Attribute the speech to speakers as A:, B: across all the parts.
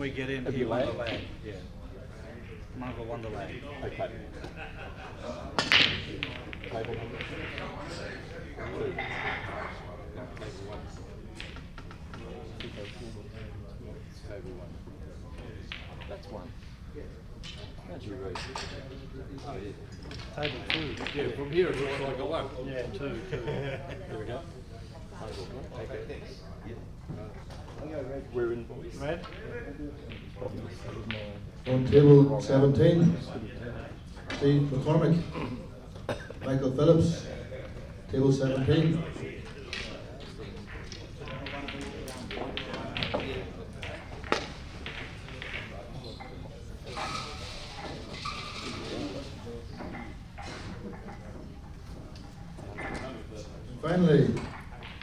A: We get in here on the lag. Yeah. Michael won the lag.
B: Okay. Table number? 2. No, table 1. Table 1. That's 1. How'd you read? Oh, yeah.
A: Table 2.
B: Yeah, from here it looks like a 1.
A: Yeah, 2.
B: Here we go. Table 1. Okay. We're in boys.
A: Red?
C: On table 17, Steve McCormick, Michael Phillips, table 17. Finally,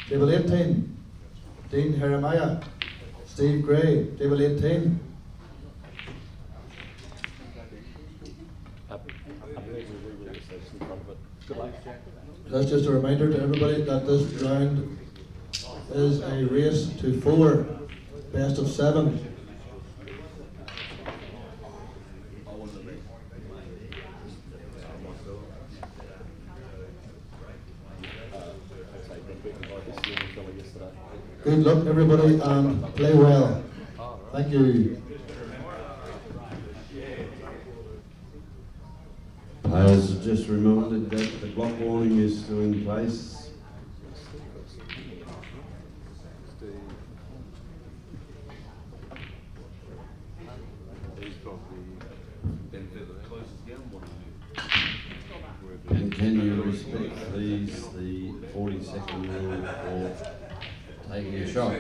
C: table 18, Dean Jeremiah, Steve Gray, table 18. That's just a reminder to everybody that this round is a race to 4, best of 7. Good luck everybody and play well. Thank you.
D: Players are just reminded that the block warning is still in place. And can you respect these, the 40-second rule for taking a shot?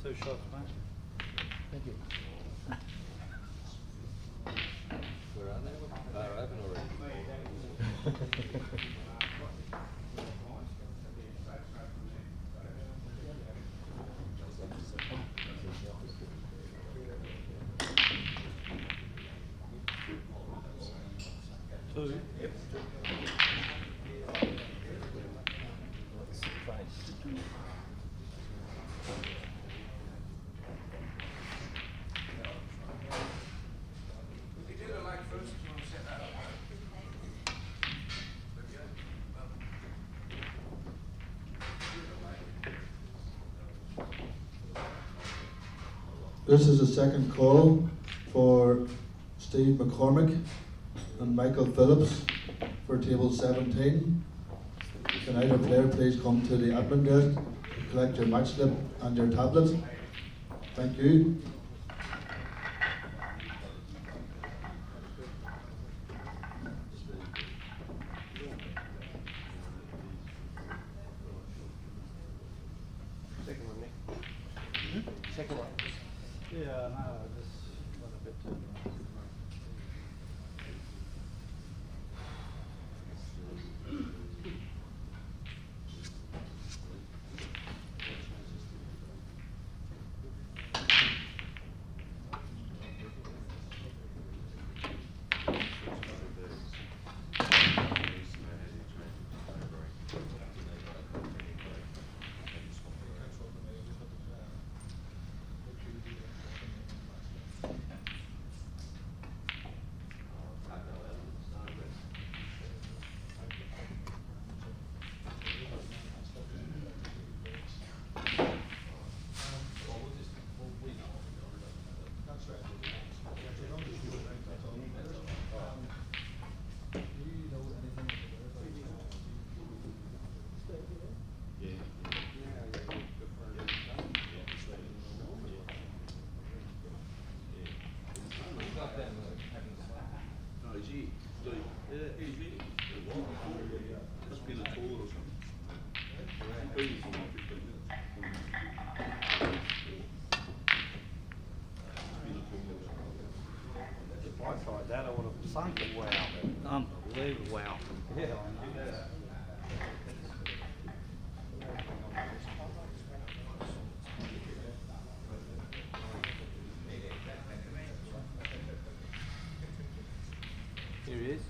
A: Two shots, mate. Thank you.
B: Where are they? They're open already.
A: Two. Yep.
C: This is the second call for Steve McCormick and Michael Phillips for table 17. Can either player please come to the admin desk? collect your match slip and your tablet. Thank you.
B: Second one, Nick. Second one.
A: Yeah, no, just went a bit too. If I tried that, I would have sunk it. Wow. Unbelievable. Wow. Yeah, I know.
B: Here he is.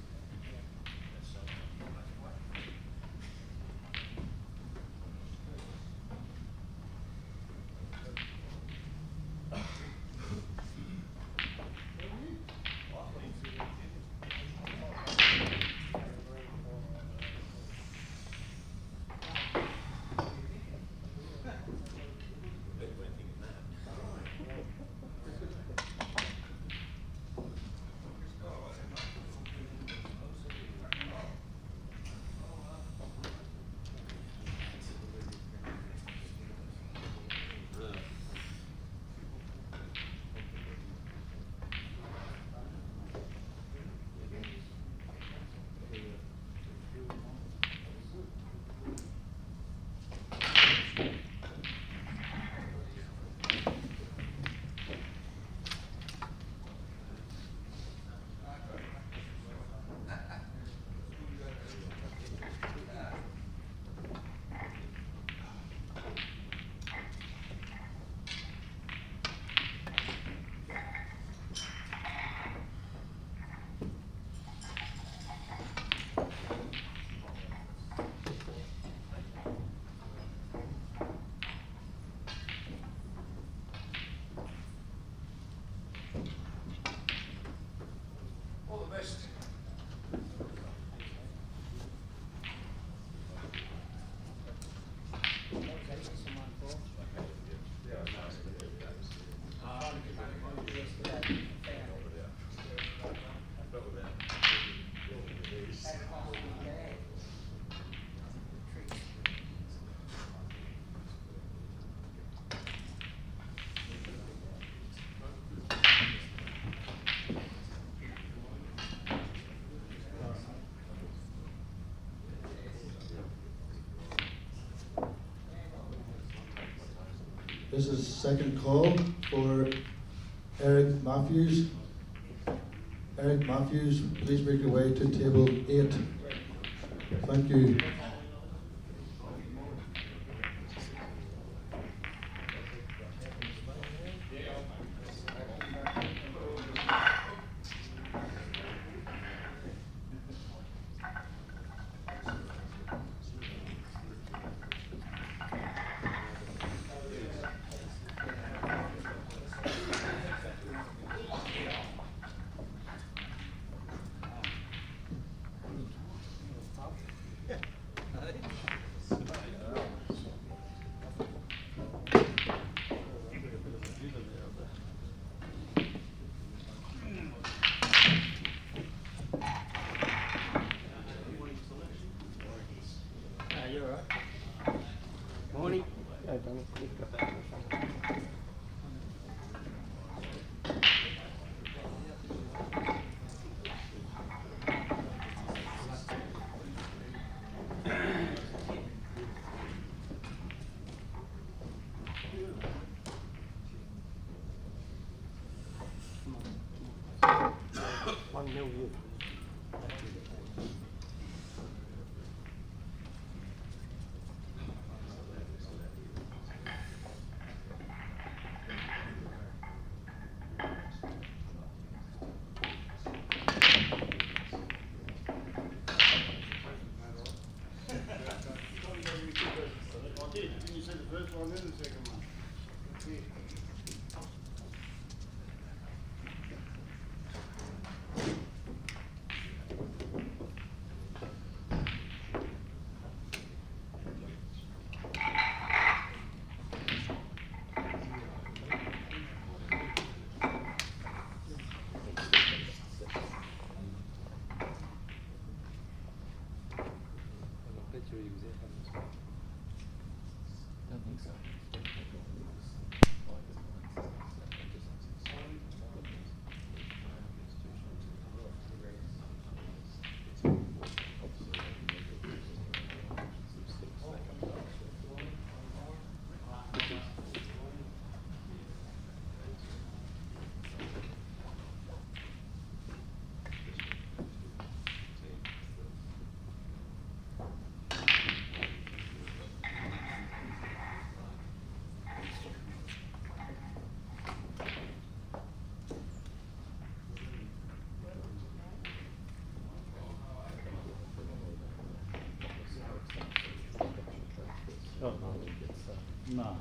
C: This is second call for Eric Matthews. Eric Matthews, please make your way to table 8. Thank you.
A: No.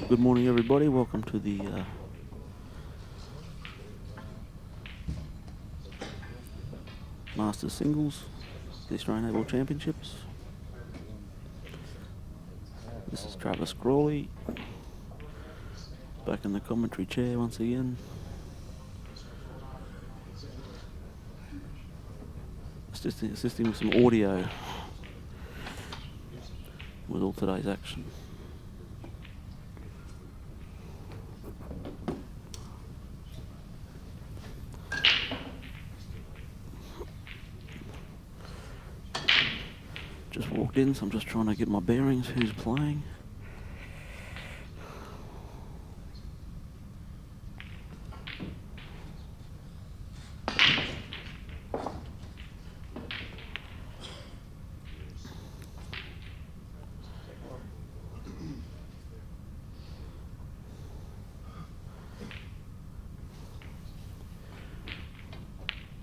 E: Good morning, everybody. Welcome to the Masters Singles, the Australian Able Championships. This is Travis Crawley, back in the commentary chair once again. Assisting with some audio with all today's action. Just walked in, so I'm just trying to get my bearings, who's playing.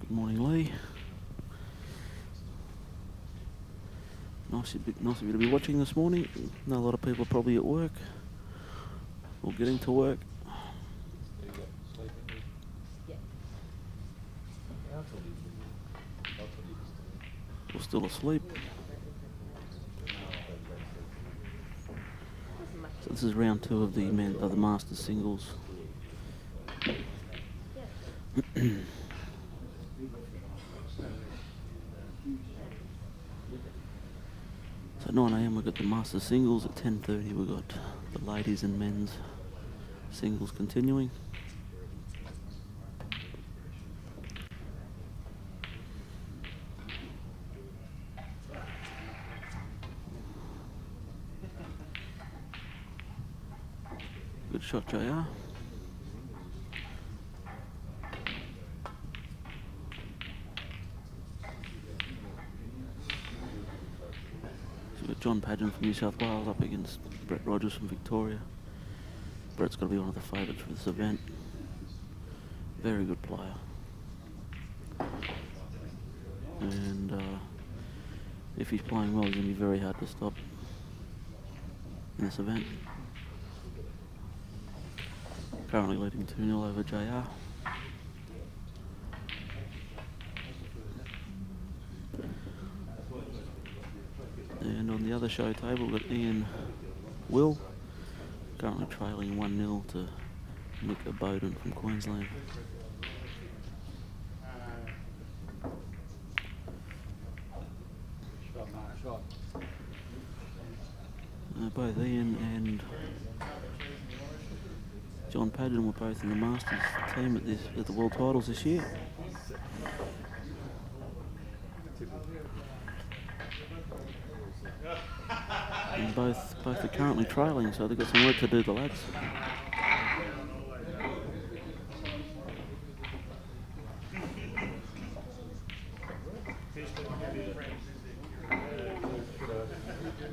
E: Good morning, Lee. Nice of you to be watching this morning. I know a lot of people are probably at work or getting to work. Or still asleep. So this is round 2 of the Masters Singles. So 9 AM we've got the Masters Singles. At 10:30 we've got the ladies and men's singles continuing. Good shot, JR. We've got John Pagden from New South Wales up against Brett Rogers from Victoria. Brett's got to be one of the favourites for this event. Very good player. And if he's playing well, he's going to be very hard to stop in this event. Currently leading 2-0 over JR. And on the other show table, we've got Ian Will, currently trailing 1-0 to Nick Obodin from Queensland. Both Ian and John Pagden were both in the Masters team at the World Titles this year. And both are currently trailing, so they've got some work to do, the lads.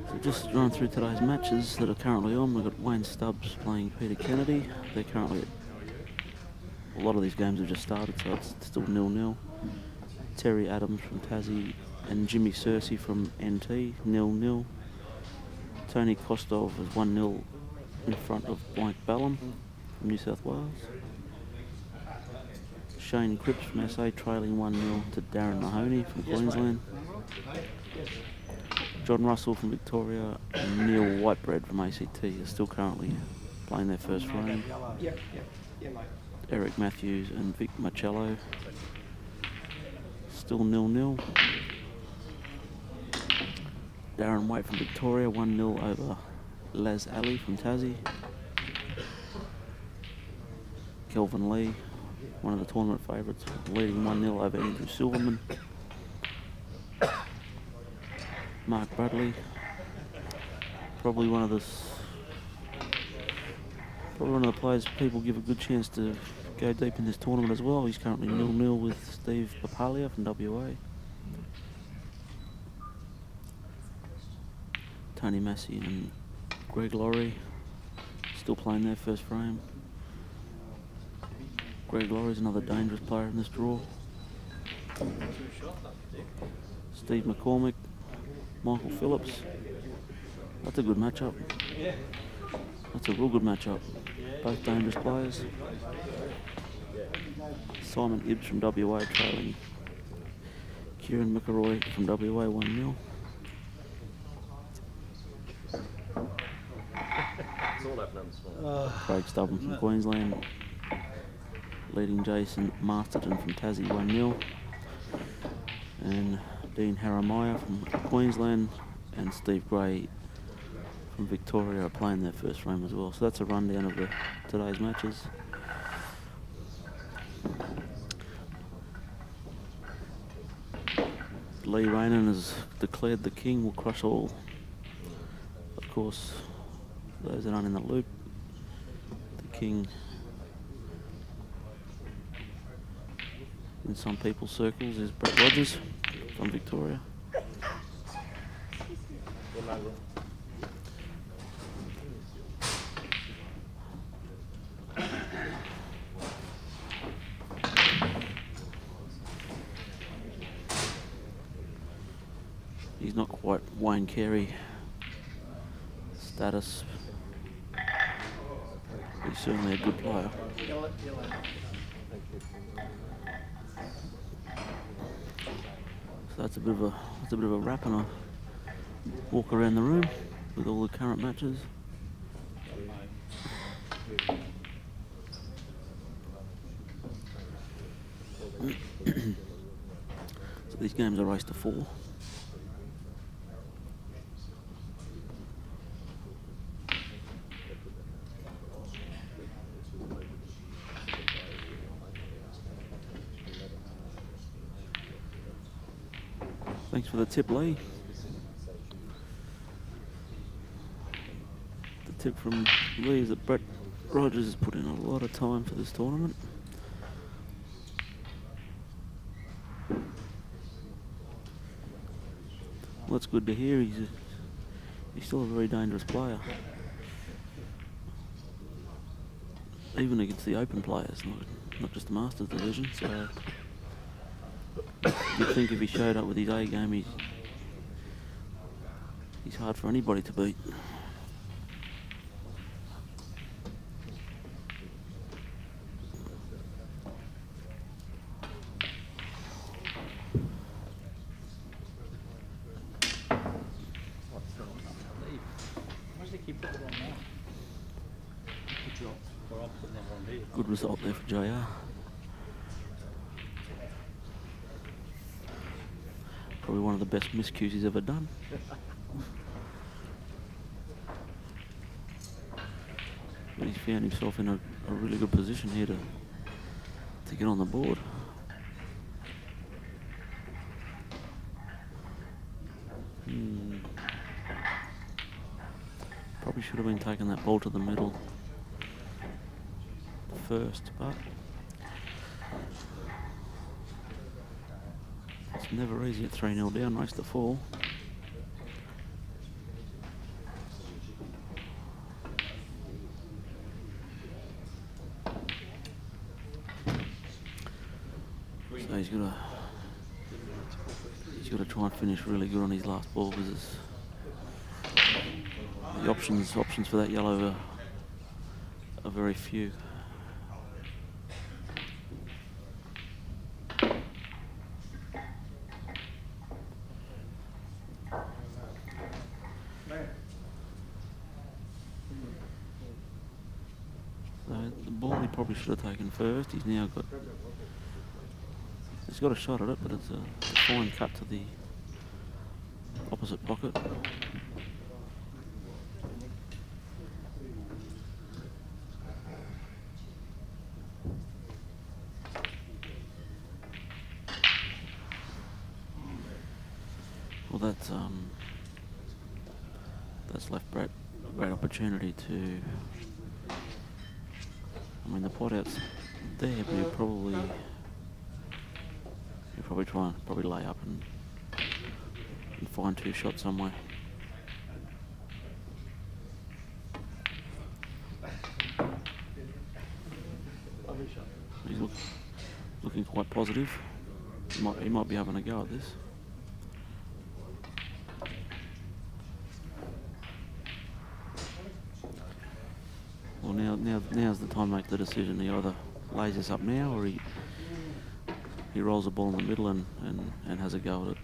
E: So just run through today's matches that are currently on. We've got Wayne Stubbs playing Peter Kennedy. They're currently, a lot of these games have just started, so it's still 0-0. Terry Adams from Tassie and Jimmy Searcy from NT, 0-0. Tony Kostov is 1-0 in front of Blank Ballum from New South Wales. Shane Cripps from SA trailing 1-0 to Darren Mahoney from Queensland. John Russell from Victoria and Neil Whitebread from ACT are still currently playing their first frame. Eric Matthews and Vic Marcello still 0-0. Darren Waite from Victoria 1-0 over Laz Ali from Tassie. Kelvin Lee, one of the tournament favourites, leading 1-0 over Andrew Silverman. Mark Bradley, probably one of the players people give a good chance to go deep in this tournament as well. He's currently 0-0 with Steve Papalia from WA. Tony Massey and Greg Laurie still playing their first frame. Greg Laurie's another dangerous player in this draw. Steve McCormick, Michael Phillips. That's a good matchup. That's a real good matchup. Both dangerous players. Simon Ibbs from WA trailing Kieran McElroy from WA 1-0. Craig Stubborn from Queensland leading Jason Masterton from Tassie 1-0. And Dean Haramiah from Queensland and Steve Gray from Victoria are playing their first frame as well. So that's a rundown of today's matches. Lee Raynon has declared the king will crush all. Of course, those that aren't in the loop, the king in some people's circles is Brett Rogers from Victoria. He's not quite Wayne Carey status. He's certainly a good player. So that's a bit of a wrap and a walk around the room with all the current matches. So these games are raced to 4. Thanks for the tip, Lee. The tip from Lee is that Brett Rogers has put in a lot of time for this tournament. Well, that's good to hear. He's still a very dangerous player. Even against the open players, not just the Masters division. So you'd think if he showed up with his A game, he's hard for anybody to beat.
B: Why does he keep putting it on now? Good job. Or I'm putting them on here.
E: Good result there for JR. Probably one of the best miscues he's ever done. But he's found himself in a really good position here to get on the board. Probably should have been taking that ball to the middle first, but it's never easy at 3-0 down, race to 4. So he's got to try and finish really good on his last ball, because the options for that yellow are very few. So the ball he probably should have taken first. He's got a shot at it, but it's a fine cut to the opposite pocket. Well, that's left great opportunity to. I mean, the pot out's there, but you'll probably try and lay up and find 2 shots somewhere. He's looking quite positive. He might be having a go at this. Well, now's the time to make the decision. He either lays this up now, or he rolls the ball in the middle and has a go at it.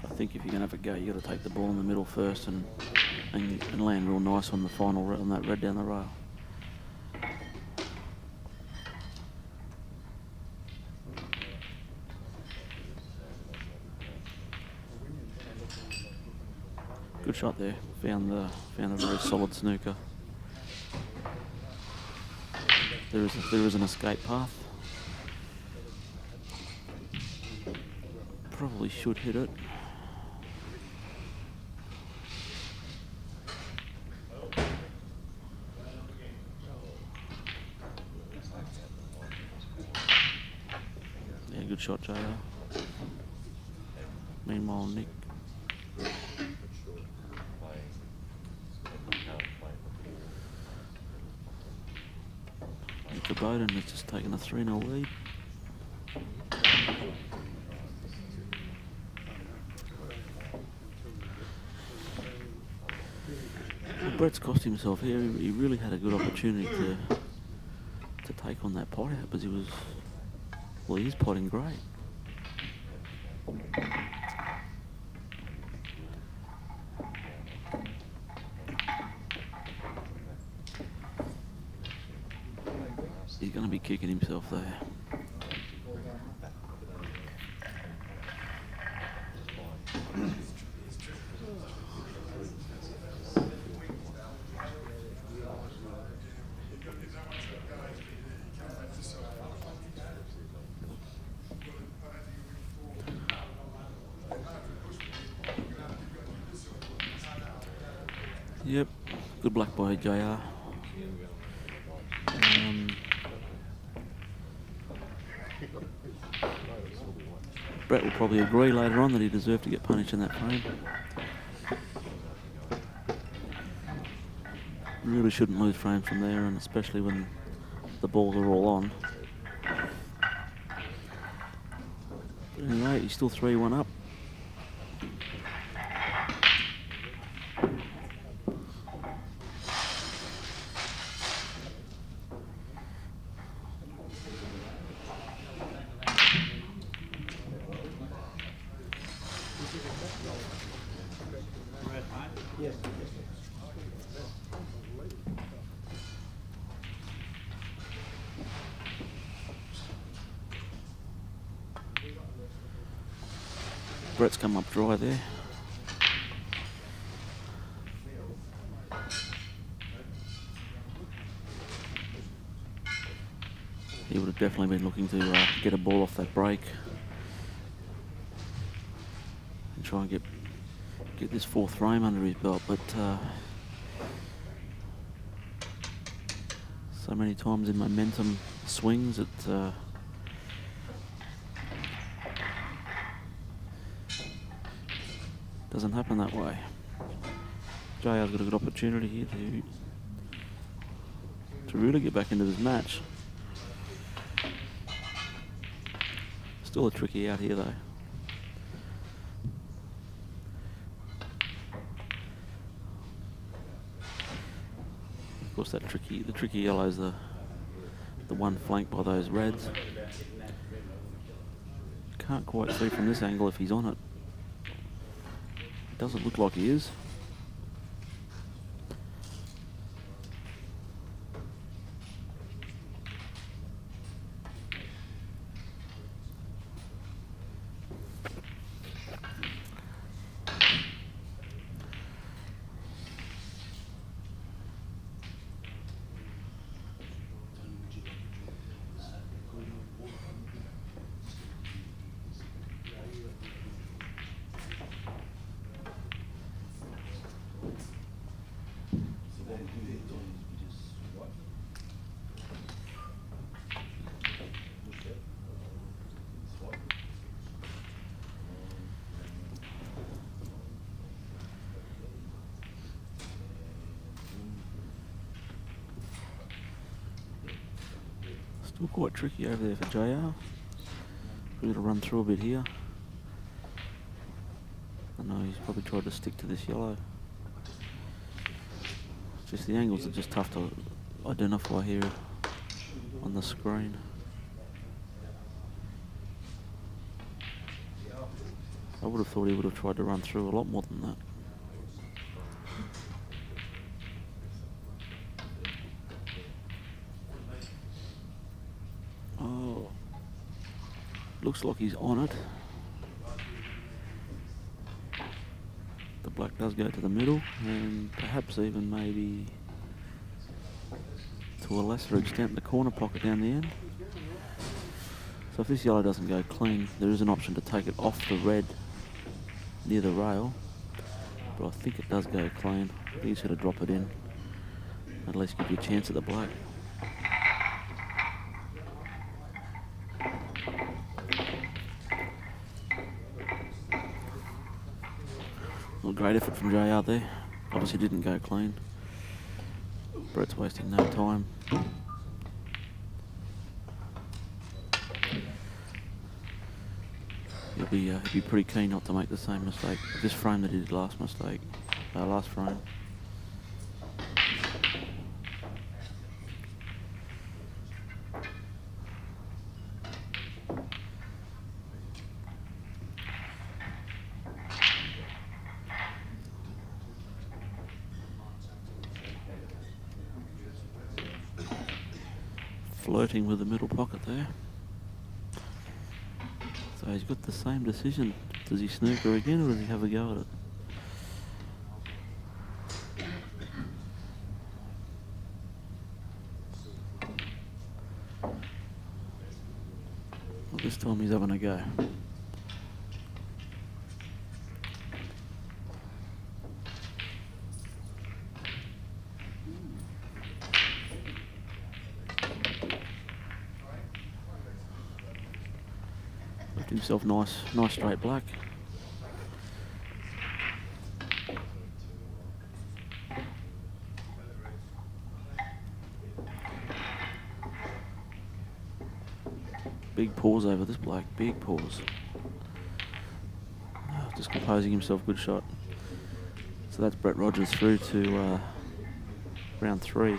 E: I think if you're going to have a go, you got to take the ball in the middle first and land real nice on the final on that red down the rail. Good shot there. Found a very solid snooker. There is an escape path. Probably should hit it. Yeah, good shot, JR. Meanwhile, Nick. Obodin has just taken a 3-0 lead. Well, Brett's cost himself here. He really had a good opportunity to take on that pot out, because he is potting great. He's going to be kicking himself there. Yep. Good black by JR. Brett will probably agree later on that he deserved to get punished in that frame. Really shouldn't lose frames from there, and especially when the balls are all on. But anyway, he's still 3-1 up.
B: Yes.
E: Brett's come up dry there. He would have definitely been looking to get a ball off that break and try and get this fourth frame under his belt, but so many times in momentum swings it doesn't happen that way. JR's got a good opportunity here to really get back into this match. Still a tricky out here though. Of course, the tricky yellow is the one flanked by those reds. Can't quite see from this angle if he's on it. It doesn't look like he is. Still quite tricky over there for JR. We're going to run through a bit here. I know he's probably tried to stick to this yellow. Just the angles are just tough to identify here on the screen. I would have thought he would have tried to run through a lot more than that. Oh, looks like he's on it. The black does go to the middle, and perhaps even maybe to a lesser extent the corner pocket down the end. So if this yellow doesn't go clean, there is an option to take it off the red near the rail, but I think it does go clean. I think he's going to drop it in, at least give you a chance at the black. Well, great effort from JR there. Obviously didn't go clean. Brett's wasting no time. He'll be pretty keen not to make the same mistake this frame that he did last frame. Flirting with the middle pocket there. So he's got the same decision. Does he snooker again or does he have a go at it? Well, this time he's having a go. himself nice straight black. Big paws over this black, big paws. Just composing himself, good shot. So that's Brett Rogers through to round 3,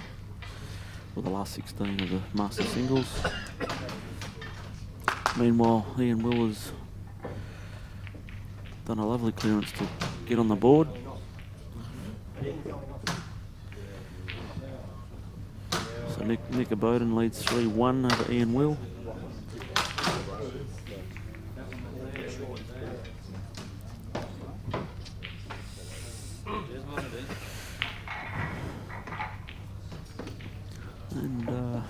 E: or the last 16 of the Master Singles. Meanwhile, Ian Will has done a lovely clearance to get on the board. So Nick Obodin leads 3-1 over Ian Will. And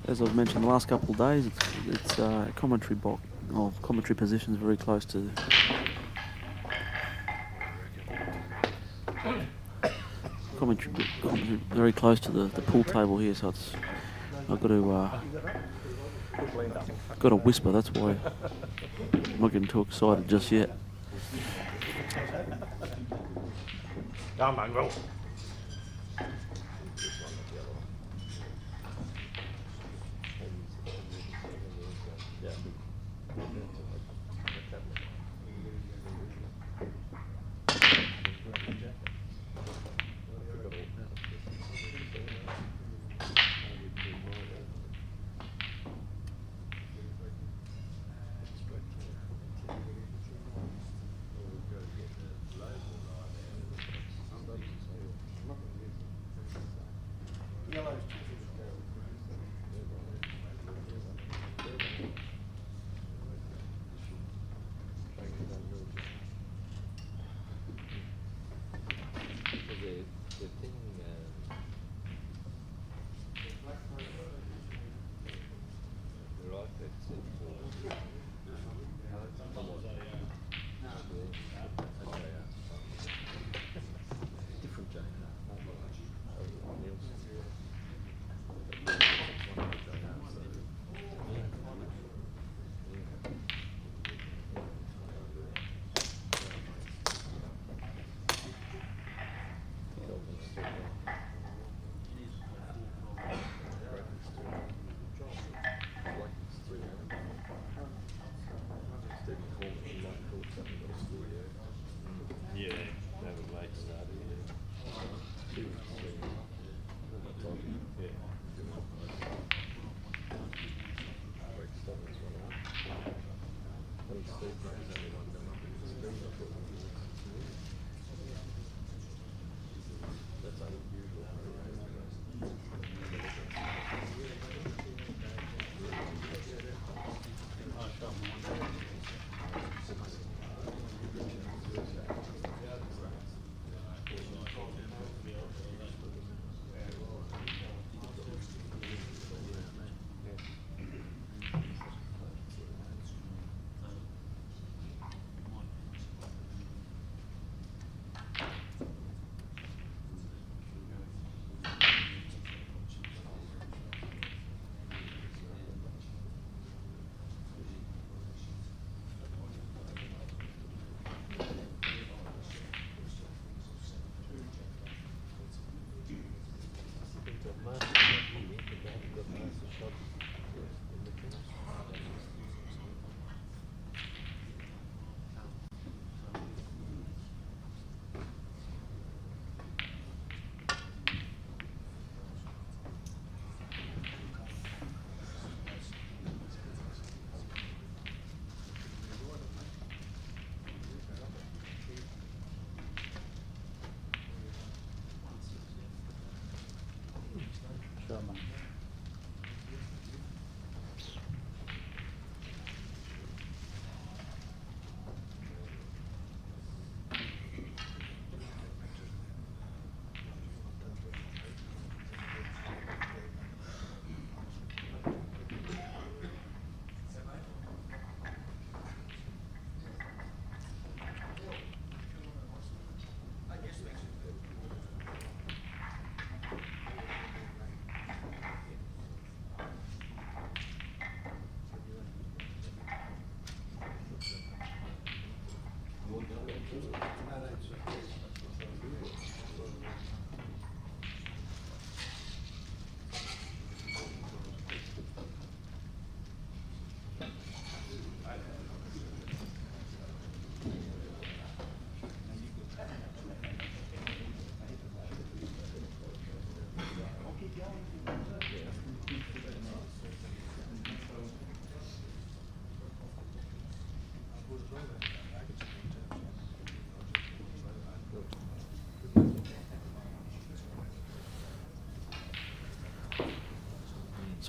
E: as I've mentioned the last couple of days, it's commentary box, or commentary positions very close to commentary very close to the pool table here, so it's I've got to whisper. That's why I'm not getting too excited just yet.
A: Come on, go.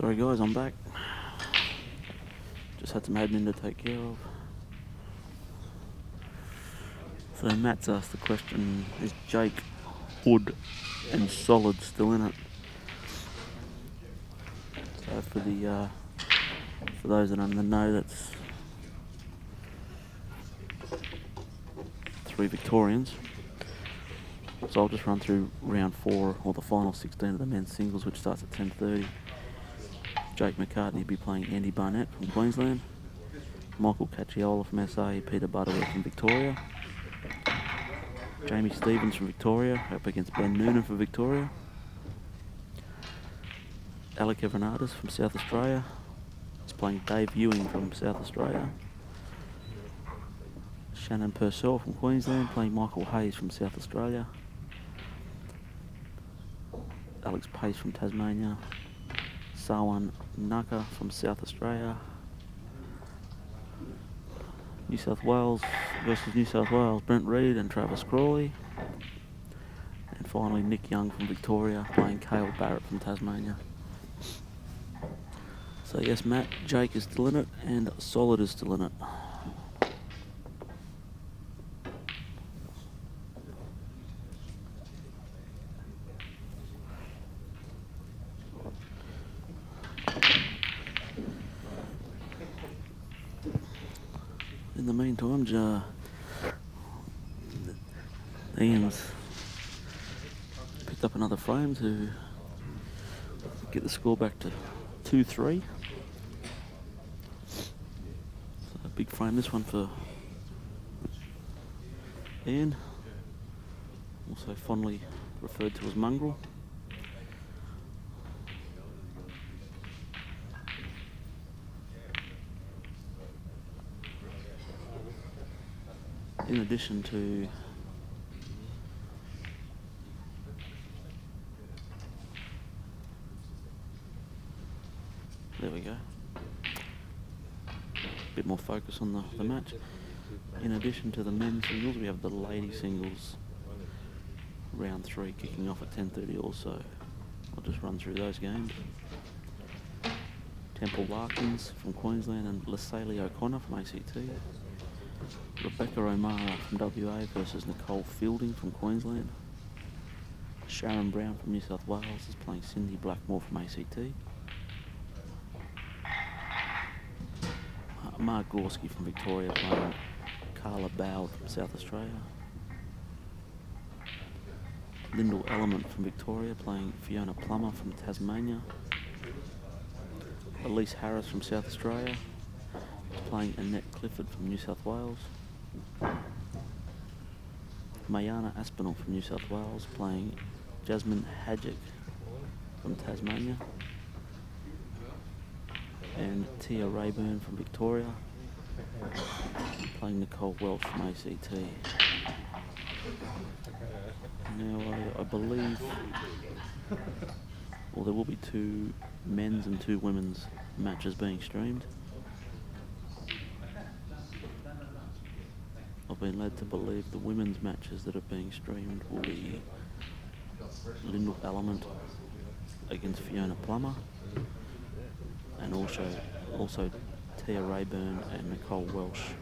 E: Sorry guys, I'm back. Just had some admin to take care of. So Matt's asked the question, is Jake Hood and Solid still in it? So for those that don't know, that's 3 Victorians. So I'll just run through round 4, or the final 16 of the men's singles, which starts at 10:30. Jake McCartney will be playing Andy Barnett from Queensland. Michael Cacciola from SA, Peter Butterworth from Victoria. Jamie Stevens from Victoria up against Ben Noonan from Victoria. Alec Evernardis from South Australia is playing Dave Ewing from South Australia. Shannon Purcell from Queensland playing Michael Hayes from South Australia. Alex Pace from Tasmania. Sawan Naka from South Australia. New South Wales versus New South Wales, Brent Reid and Travis Crawley. And finally Nick Young from Victoria playing Cale Barrett from Tasmania. So yes, Matt, Jake is still in it and Solid is still in it. In the meantime, Ian's picked up another frame to get the score back to 2-3. So a big frame, this one for Ian, also fondly referred to as Mongrel. In addition to there we go. Bit more focus on the match. In addition to the men's singles, we have the ladies singles round 3 kicking off at 10:30 also. I'll just run through those games. Temple Larkins from Queensland and Lasalie O'Connor from ACT. Rebecca O'Mara from WA versus Nicole Fielding from Queensland. Sharon Brown from New South Wales is playing Cindy Blackmore from ACT. Mark Gorski from Victoria playing Carla Bowd from South Australia. Lyndall Element from Victoria playing Fiona Plummer from Tasmania. Elise Harris from South Australia is playing Annette Clifford from New South Wales. Mayana Aspinall from New South Wales playing Jasmine Hadjic from Tasmania. And Tia Rayburn from Victoria playing Nicole Welsh from ACT. Now I believe, well, there will be 2 men's and 2 women's matches being streamed. I've been led to believe the women's matches that are being streamed will be Lyndall Element against Fiona Plummer, and also Tia Rayburn and Nicole Welsh.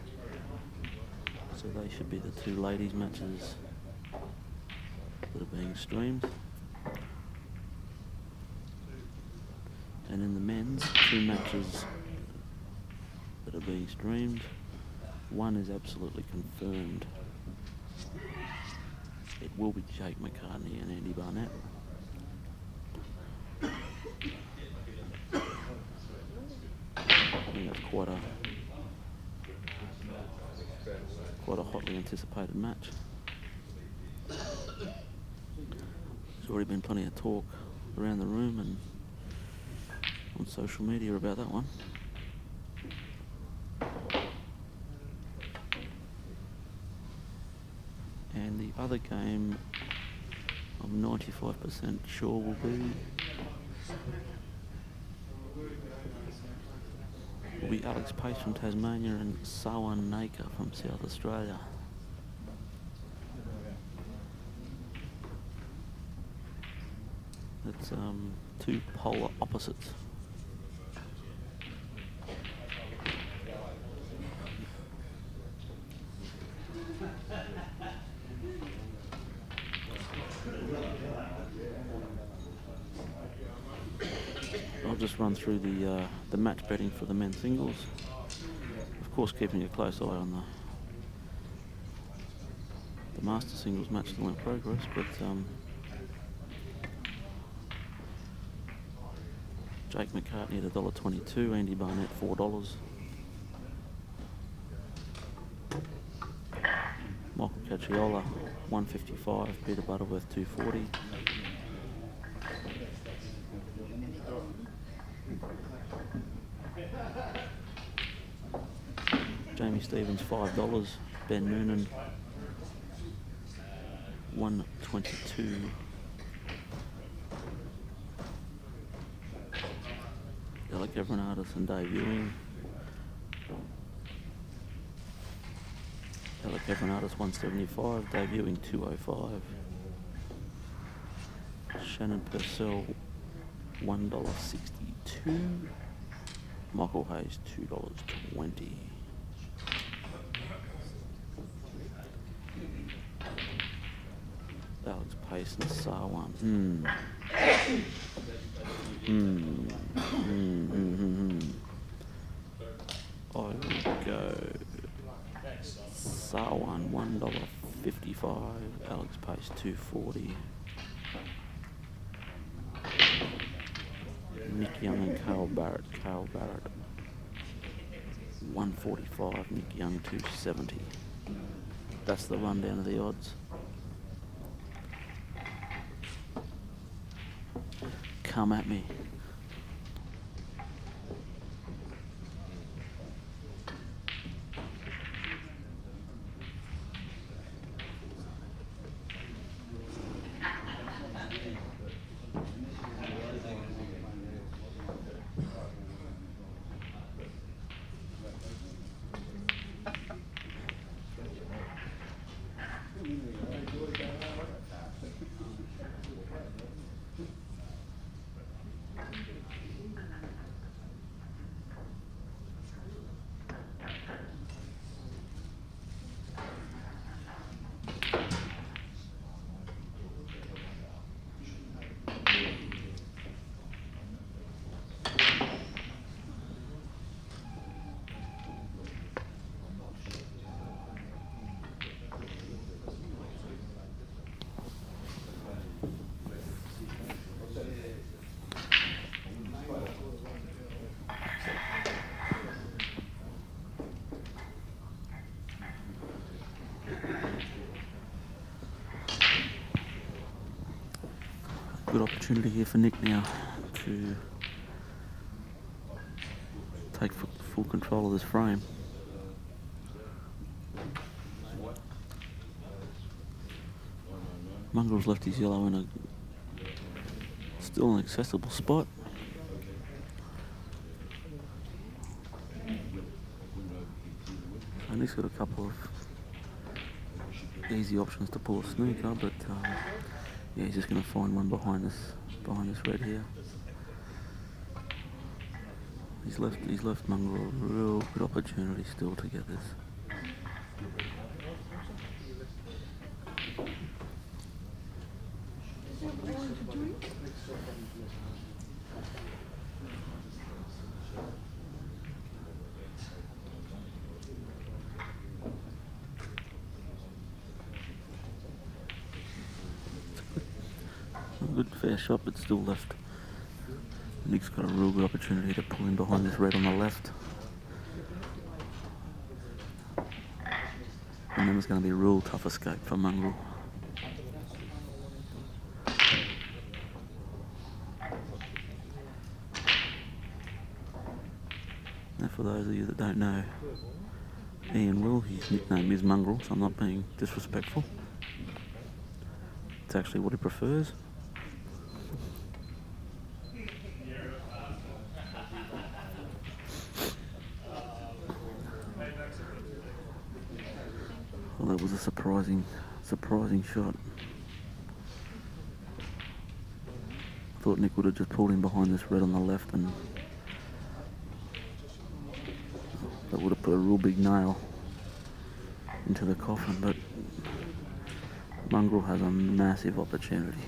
E: So they should be the 2 ladies matches that are being streamed. And in the men's, 2 matches that are being streamed. One is absolutely confirmed. It will be Jake McCartney and Andy Barnett. I think that's quite a hotly anticipated match. There's already been plenty of talk around the room and on social media about that one. And the other game, I'm 95% sure will be Alex Pace from Tasmania and Sawan Naka from South Australia. That's 2 polar opposites just run through the match betting for the men's singles. Of course, keeping a close eye on the master singles match still in progress, but Jake McCartney at $1.22, Andy Barnett $4. Michael Cacciola $1.55, Peter Butterworth $2.40. Jamie Stevens $5, Ben Noonan $1.22. Alec Everardis and Dave Ewing. Alec Everardis $1.75, Dave Ewing $2.05. Shannon Purcell $1.62. Michael Hayes $2.20. Alex Pace and Sarwan. I would go Sarwan $1.55, Alex Pace $2.40. Nick Young and Carl Barrett $1.45, Nick Young $2.70. That's the rundown of the odds. Come at me. Good opportunity here for Nick now to take full control of this frame. Mongrel's left his yellow in a still an accessible spot. And he's got a couple of easy options to pull a snooker, but yeah, he's just going to find one behind this red here. He's left Mongrel a real good opportunity still to get this. Good fair shot, but still left. Nick's got a real good opportunity to pull in behind this red on the left. And then it's going to be a real tough escape for Mongrel. Now for those of you that don't know Ian Will, his nickname is Mongrel, so I'm not being disrespectful. It's actually what he prefers. Well, that was a surprising shot. I thought Nick would have just pulled in behind this red on the left, and that would have put a real big nail into the coffin, but Mongrel has a massive opportunity.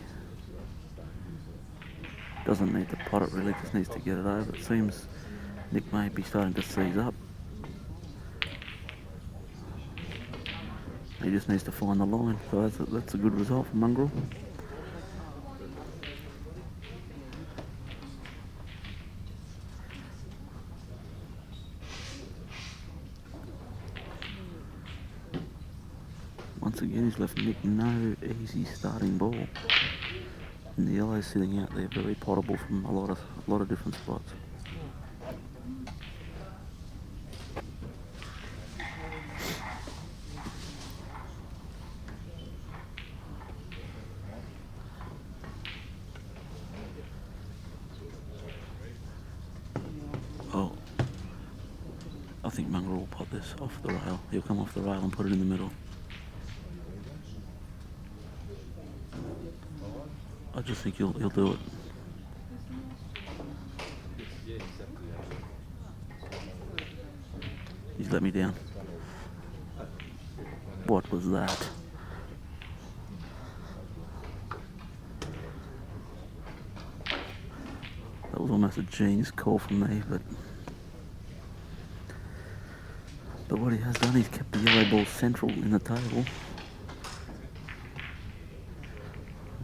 E: Doesn't need to pot it really, just needs to get it over. It seems Nick may be starting to seize up. He just needs to find the line, so that's a good result for Mongrel. Once again, he's left Nick no easy starting ball. And the yellow's sitting out there very potable from a lot of different spots. Oh, I think Mongrel will pot this off the rail. He'll come off the rail and put it in the middle. I just think he'll do it. He's let me down. What was that? That was almost a genius call from me, but what he has done, he's kept the yellow ball central in the table.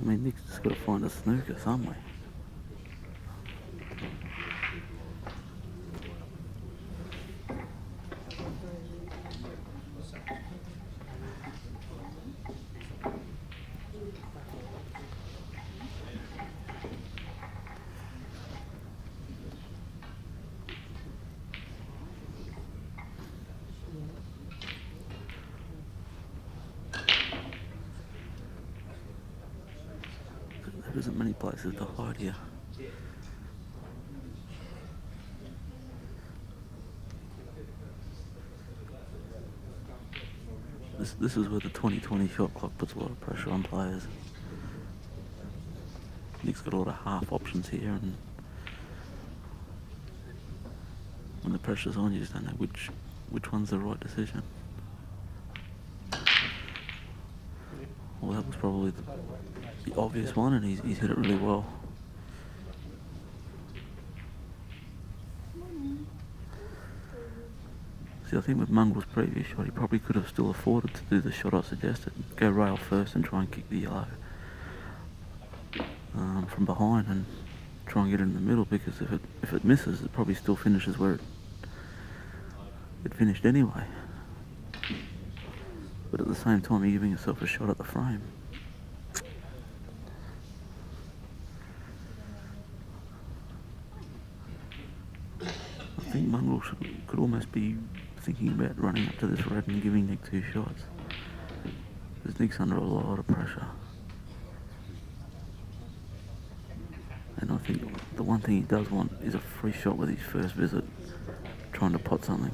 E: I mean, Nick's just got to find a snooker somewhere. There isn't many places to hide here. This is where the 2020 shot clock puts a lot of pressure on players. Nick's got a lot of half options here, and when the pressure's on, you just don't know which one's the right decision. Well, that was probably the obvious one, and he's hit it really well. See, I think with Mongrel's previous shot, he probably could have still afforded to do the shot I suggested. Go rail first and try and kick the yellow from behind and try and get it in the middle, because if it misses, it probably still finishes where it finished anyway. But at the same time, you're giving yourself a shot at the frame. I think Mongrel could almost be thinking about running up to this red and giving Nick 2 shots. Because Nick's under a lot of pressure. And I think the one thing he does want is a free shot with his first visit, trying to pot something.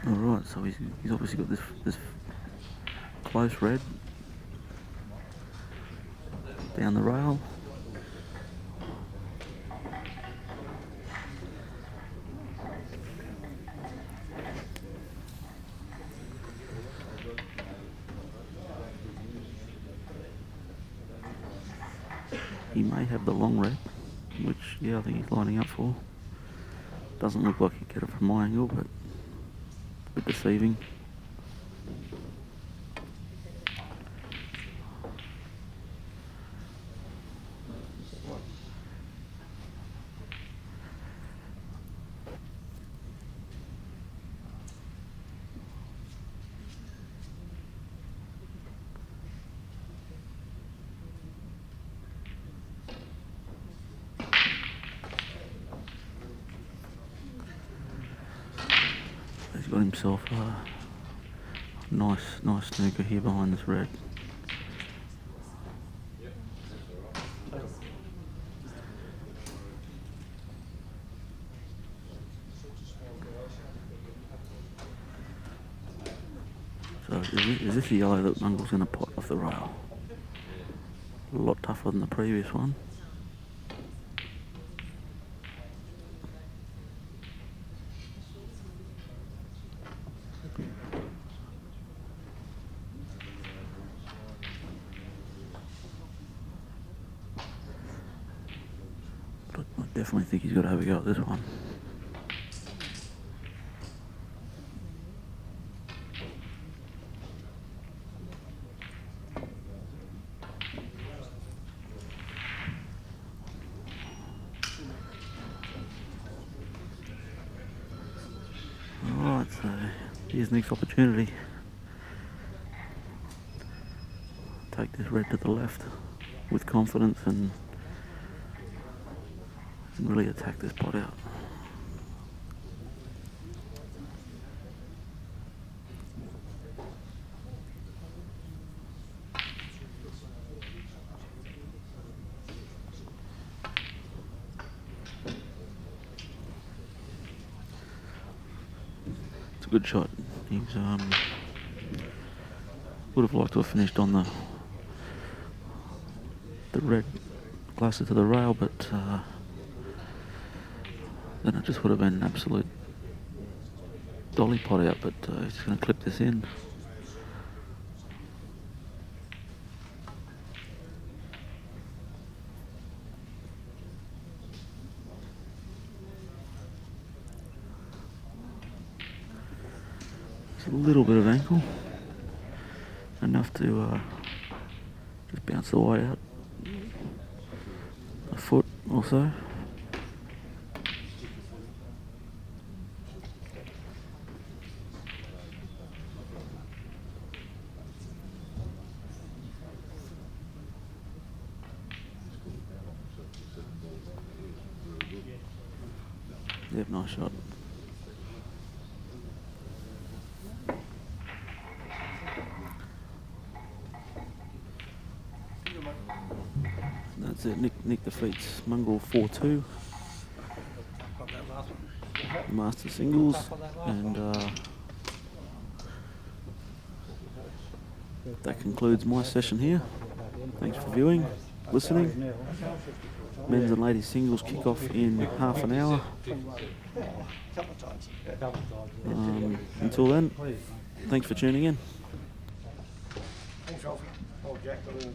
E: Alright, so he's obviously got this close red down the rail. He may have the long red, which, yeah, I think he's lining up for. Doesn't look like he'd get it from my angle, but a bit deceiving. He's got himself a nice snooker here behind this red. So Is this the yellow that Mungle's going to pot off the rail? A lot tougher than the previous one. But I definitely think he's got to have a go at this one. Alright, so here's Nick's opportunity. Take this red to the left with confidence and really attack this pot out. It's a good shot. He's would have liked to have finished on the red closer to the rail, but then it just would have been an absolute dolly pot out, but he's just going to clip this in. It's a little bit of ankle, enough to just bounce the white out a foot or so. Yep, nice shot. That's it. Nick defeats Mongrel 4-2.
A: Got that last one.
E: Master singles, and that concludes my session here. Thanks for viewing, listening. Men's and ladies singles kick off in half an hour.
A: Couple of times.
E: Until then, thanks for tuning in.
A: Thanks, Ralphie. Oh, Jack, got a-